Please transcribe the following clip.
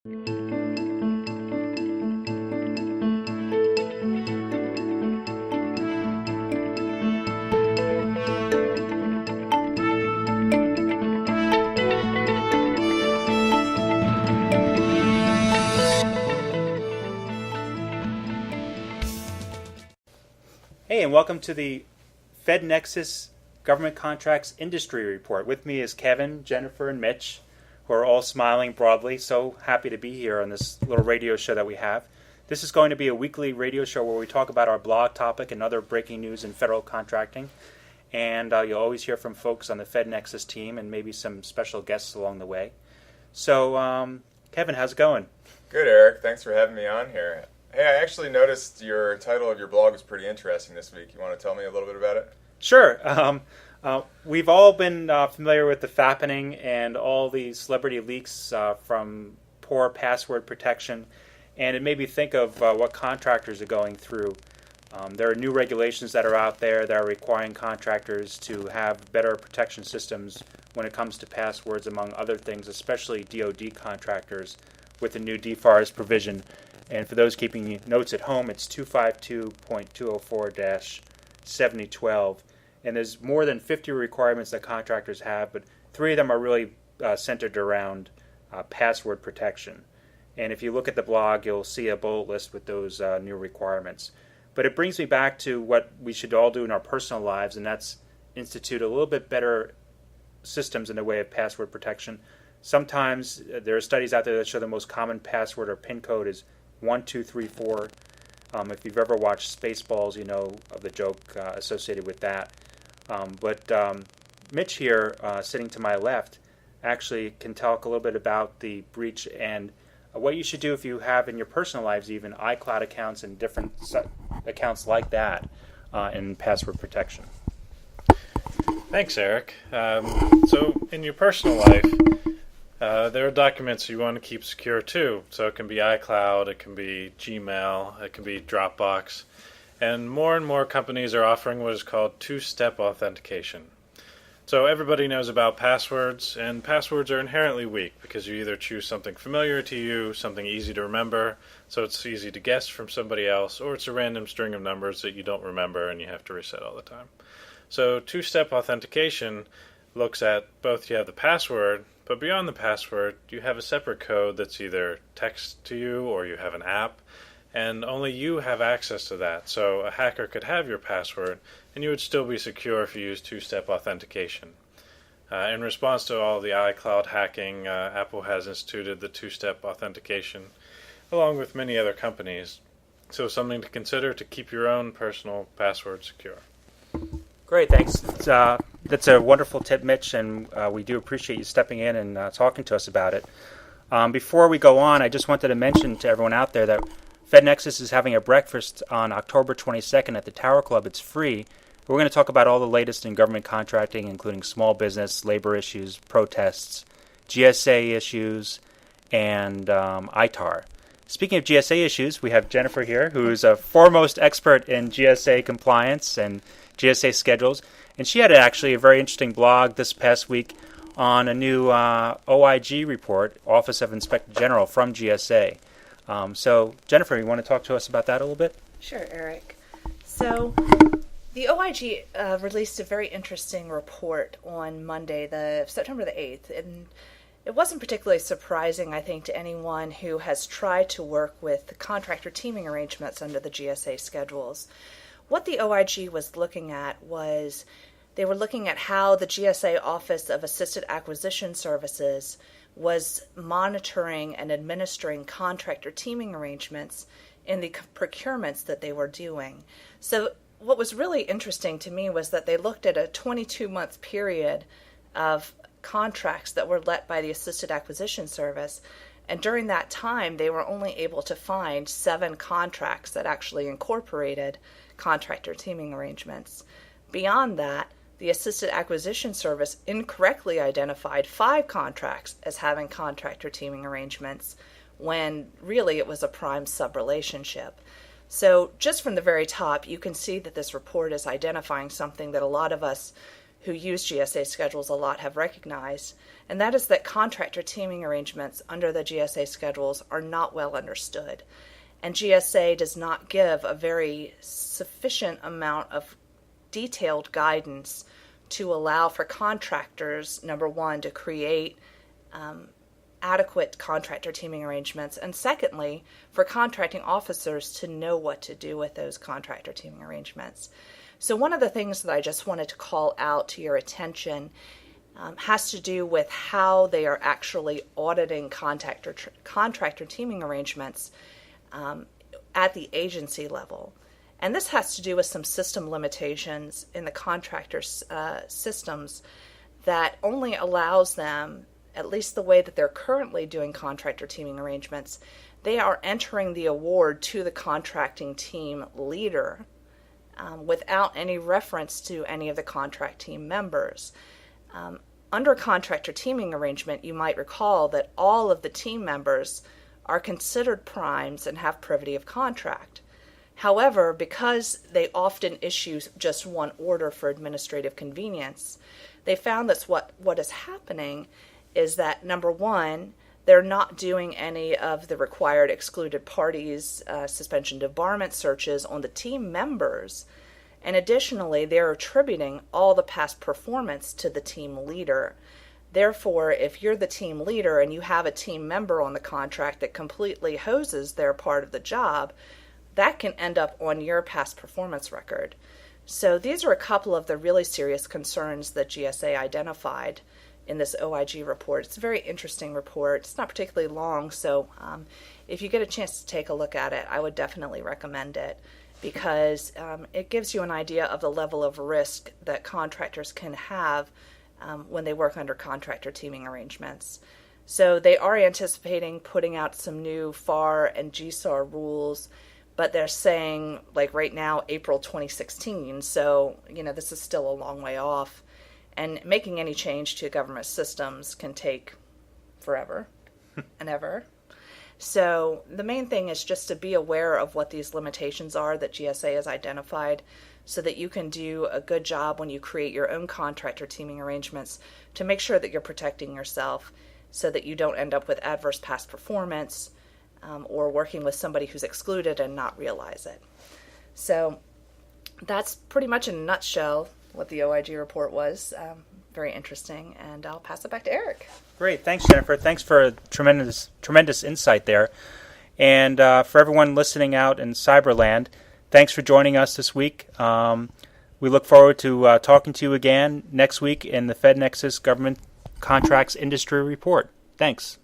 Hey, and welcome to the Fed Nexus Government Contracts Industry Report. With me is Kevin, Jennifer, and Mitch, who are all smiling broadly. So happy to be here on this little radio show that we have. This is going to be a weekly radio show where we talk about our blog topic and other breaking news in federal contracting. And you'll always hear from folks on the Fed Nexus team and maybe some special guests along the way. So, Kevin, how's it going? Good, Eric. Thanks for having me on here. Hey, I actually noticed your title of your blog was pretty interesting this week. You want to tell me a little bit about it? Sure. We've all been familiar with the fappening and all the celebrity leaks from poor password protection, and it made me think of what contractors are going through. There are new regulations that are out there that are requiring contractors to have better protection systems when it comes to passwords, among other things, especially DoD contractors with the new DFARS provision. And for those keeping notes at home, it's 252.204-7012. And there's more than 50 requirements that contractors have, but 3 of them are really centered around password protection. And if you look at the blog, you'll see a bullet list with those new requirements. But it brings me back to what we should all do in our personal lives, and that's institute a little bit better systems in the way of password protection. Sometimes there are studies out there that show the most common password or PIN code is 1234. If you've ever watched Spaceballs, you know of the joke associated with that. But Mitch here, sitting to my left, actually can talk a little bit about the breach and what you should do if you have in your personal lives, even iCloud accounts and different accounts like that in password protection. Thanks, Eric. So in your personal life, there are documents you want to keep secure too. So it can be iCloud, it can be Gmail, it can be Dropbox. And more companies are offering what is called two-step authentication. So everybody knows about passwords, and passwords are inherently weak because you either choose something familiar to you, something easy to remember, so it's easy to guess from somebody else, or it's a random string of numbers that you don't remember and you have to reset all the time. So two-step authentication looks at both you have the password, but beyond the password, you have a separate code that's either text to you or you have an app, and only you have access to that. So a hacker could have your password, and you would still be secure if you use two-step authentication. In response to all the iCloud hacking, Apple has instituted the two-step authentication, along with many other companies. So something to consider to keep your own personal password secure. Great, thanks. That's a wonderful tip, Mitch, and we do appreciate you stepping in and talking to us about it. Before we go on, I just wanted to mention to everyone out there that Fed Nexus is having a breakfast on October 22nd at the Tower Club. It's free. We're going to talk about all the latest in government contracting, including small business, labor issues, protests, GSA issues, and ITAR. Speaking of GSA issues, we have Jennifer here, who is a foremost expert in GSA compliance and GSA schedules. And she had actually a very interesting blog this past week on a new OIG report, Office of Inspector General, from GSA. So, Jennifer, you want to talk to us about that a little bit? Sure, Eric. So, the OIG released a very interesting report on Monday, September the 8th. And it wasn't particularly surprising, I think, to anyone who has tried to work with the contractor teaming arrangements under the GSA schedules. What the OIG was looking at was they were looking at how the GSA Office of Assisted Acquisition Services was monitoring and administering contractor teaming arrangements in the procurements that they were doing. So what was really interesting to me was that they looked at a 22-month period of contracts that were let by the Assisted Acquisition Service, and during that time they were only able to find 7 contracts that actually incorporated contractor teaming arrangements. Beyond that, the Assisted Acquisition Service incorrectly identified 5 contracts as having contractor teaming arrangements when really it was a prime sub-relationship. So just from the very top, you can see that this report is identifying something that a lot of us who use GSA schedules a lot have recognized, and that is that contractor teaming arrangements under the GSA schedules are not well understood. And GSA does not give a very sufficient amount of detailed guidance to allow for contractors, number one, to create adequate contractor teaming arrangements, and secondly, for contracting officers to know what to do with those contractor teaming arrangements. So one of the things that I just wanted to call out to your attention has to do with how they are actually auditing contractor teaming arrangements at the agency level. And this has to do with some system limitations in the contractor's systems that only allows them, at least the way that they're currently doing contractor teaming arrangements, they are entering the award to the contracting team leader without any reference to any of the contract team members. Under contractor teaming arrangement, you might recall that all of the team members are considered primes and have privity of contract. However, because they often issue just one order for administrative convenience, they found that what is happening is that, number one, they're not doing any of the required excluded parties, suspension debarment searches on the team members, and additionally, they're attributing all the past performance to the team leader. Therefore, if you're the team leader and you have a team member on the contract that completely hoses their part of the job, that can end up on your past performance record. So these are a couple of the really serious concerns that GSA identified in this OIG report. It's a very interesting report. It's not particularly long, so if you get a chance to take a look at it, I would definitely recommend it, because it gives you an idea of the level of risk that contractors can have when they work under contractor teaming arrangements. So they are anticipating putting out some new FAR and GSAR rules, but they're saying, like right now, April 2016, so this is still a long way off, and making any change to government systems can take forever and ever. So the main thing is just to be aware of what these limitations are that GSA has identified, so that you can do a good job when you create your own contractor teaming arrangements to make sure that you're protecting yourself so that you don't end up with adverse past performance or working with somebody who's excluded and not realize it. So that's pretty much in a nutshell what the OIG report was. Very interesting, and I'll pass it back to Eric. Great. Thanks, Jennifer. Thanks for a tremendous insight there. And for everyone listening out in Cyberland, thanks for joining us this week. We look forward to talking to you again next week in the Fed Nexus Government Contracts Industry Report. Thanks.